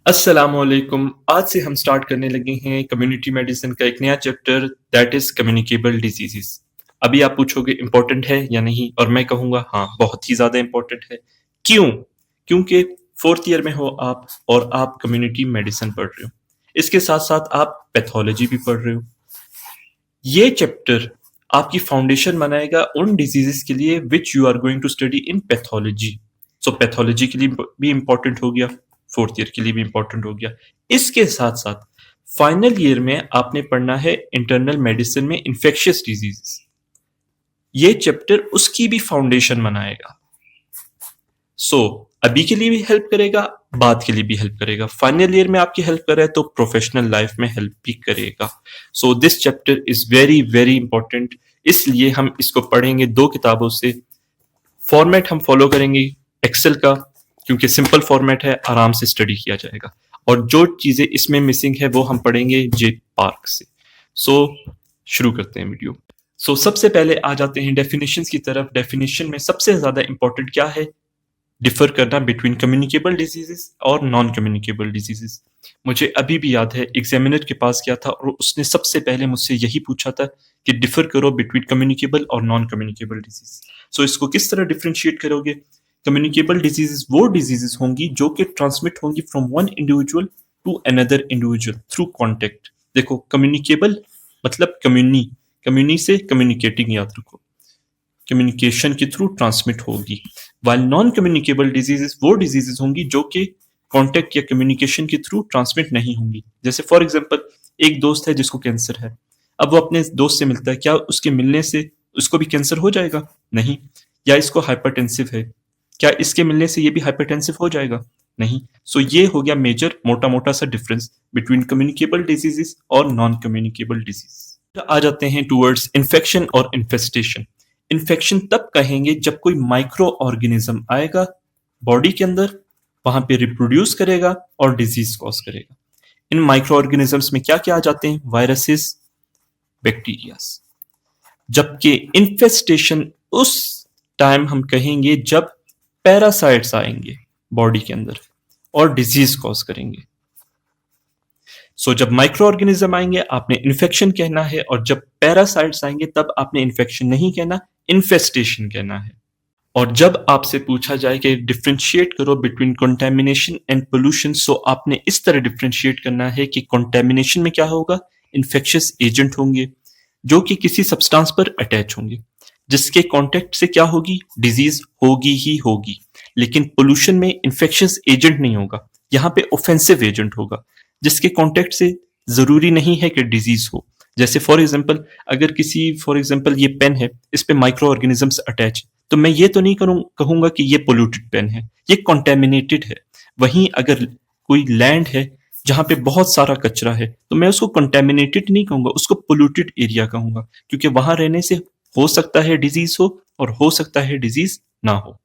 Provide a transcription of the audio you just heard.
अस्सलामुअलैकुम। आज से हम स्टार्ट करने लगे हैं कम्युनिटी मेडिसिन का एक नया chapter that is communicable diseases. अभी आप पूछोगे इम्पोर्टेंट है या नहीं और मैं कहूँगा हाँ, बहुत ही ज़्यादा इम्पोर्टेंट है। क्यों? क्योंकि 4th ईयर में हो आप और आप कम्युनिटी मेडिसिन पढ़ रहे हो। इसके साथ-साथ आप पैथोलॉजी भी पढ़ रहे हो। ये चैप्टर आपकी फाउंडेशन बनाएगा उन डिजीज़ेज़ के लिए which you are going to study in pathology. So pathology के लिए भी इम्पोर्टेंट हो गया, 4th ईयर के लिए भी इम्पोर्टेंट हो गया। इसके साथ-साथ फाइनल ईयर में आपने पढ़ना है इंटरनल मेडिसिन में इन्फेक्शियस डिजीज़ेज़। ये चैप्टर उसकी भी फाउंडेशन बनाएगा। सो अभी के लिए भी हेल्प करेगा, बाद के लिए भी हेल्प करेगा। फाइनल ईयर में आपकी हेल्प कर रहा है तो प्रोफेशनल लाइफ में हेल्प भी करेगा। So this chapter is very very important, इसलिए हम इसको पढ़ेंगे 2 किताबों से। फॉर्मेट हम फॉलो करेंगे एक्सेल का, क्योंकि सिंपल फॉर्मेट है, आराम से स्टडी किया जाएगा। और जो चीजें इसमें मिसिंग है वो हम पढ़ेंगे जे पार्क से। सो शुरू करते हैं वीडियो। सबसे पहले आ जाते हैं डेफिनेशंस की तरफ। डेफिनेशन में सबसे ज्यादा इंपॉर्टेंट क्या है? डिफर करना बिटवीन कम्युनिकेबल डिजीजेस और नॉन कम्युनिकेबल डिजीजेस। मुझे अभी भी याद है एग्जामिनर के पास गया था और उसने सबसे पहले मुझसे यही पूछा था कि डिफर करो बिटवीन कम्युनिकेबल और नॉन कम्युनिकेबल डिजीज। इसको किस तरह डिफरेंशिएट करोगे? कम्युनिकेबल डिजीजेस वो डिजीजेस होंगी जो कि ट्रांसमिट होंगी from one individual to another individual through contact. देखो, कम्युनिकेबल मतलब कम्युनी से कम्युनिकेटिंग, याद रखो, कम्युनिकेशन के थ्रू ट्रांसमिट होगी। वाइल नॉन कम्युनिकेबल डिजीजेस वो डिजीजेस होंगी जो कि कांटेक्ट या कम्युनिकेशन के थ्रू ट्रांसमिट नहीं होंगी। जैसे फॉर एग्जांपल, एक दोस्त है जिसको कैंसर है, अब वो अपने दोस्त से मिलता है, क्या उसके मिलने से उसको भी कैंसर हो जाएगा? नहीं। या इसको हाइपरटेंसिव है, क्या इसके मिलने से ये भी हाइपरटेंसिव हो जाएगा? नहीं। ये हो गया मेजर मोटा मोटा सा डिफरेंस बिटवीन कम्युनिकेबल डिजीजेस और नॉन कम्युनिकेबल डिजीज। आ जाते हैं टूवर्ड्स इन्फेक्शन और इन्फेस्टेशन। इन्फेक्शन तब कहेंगे जब कोई माइक्रो ऑर्गेनिज्म आएगा बॉडी के अंदर, वहां पे रिप्रोड्यूस करेगा और डिजीज कॉज करेगा। इन माइक्रो ऑर्गेनिजम्स में क्या क्या आ जाते हैं? Viruses, bacterias. जबकि इन्फेस्टेशन उस टाइम हम कहेंगे जब पैरासाइट्स आएंगे बॉडी के अंदर और डिजीज कॉज करेंगे। जब माइक्रो ऑर्गेनिज्म आएंगे आपने इन्फेक्शन कहना है, और जब पैरासाइट्स आएंगे तब आपने इन्फेक्शन नहीं कहना, इन्फेस्टेशन कहना है। और जब आपसे पूछा जाए कि डिफरेंशिएट करो बिटवीन कंटेमिनेशन एंड पोल्यूशन, आपने इस तरह डिफरेंशिएट करना है कि कंटेमिनेशन में क्या होगा? इन्फेक्शियस एजेंट होंगे जो कि किसी सब्सटेंस पर अटैच होंगे, जिसके कांटेक्ट से क्या होगी? डिजीज होगी ही होगी। लेकिन पोल्यूशन में इन्फेक्शियस एजेंट नहीं होगा, यहाँ पे ऑफेंसिव एजेंट होगा, जिसके कांटेक्ट से जरूरी नहीं है कि डिजीज हो। जैसे फॉर एग्जांपल, अगर फॉर एग्जांपल ये पेन है, इस पे माइक्रो ऑर्गेनिजम्स अटैच, तो मैं ये तो नहीं कहूंगा कि ये पोल्यूटेड पेन है, ये कॉन्टेमिनेटेड है। वहीं अगर कोई लैंड है जहां पे बहुत सारा कचरा है, तो मैं उसको कॉन्टेमिनेटेड नहीं कहूंगा, उसको पोल्यूटेड एरिया कहूंगा, क्योंकि वहां रहने से हो सकता है डिजीज हो और हो सकता है डिजीज ना हो।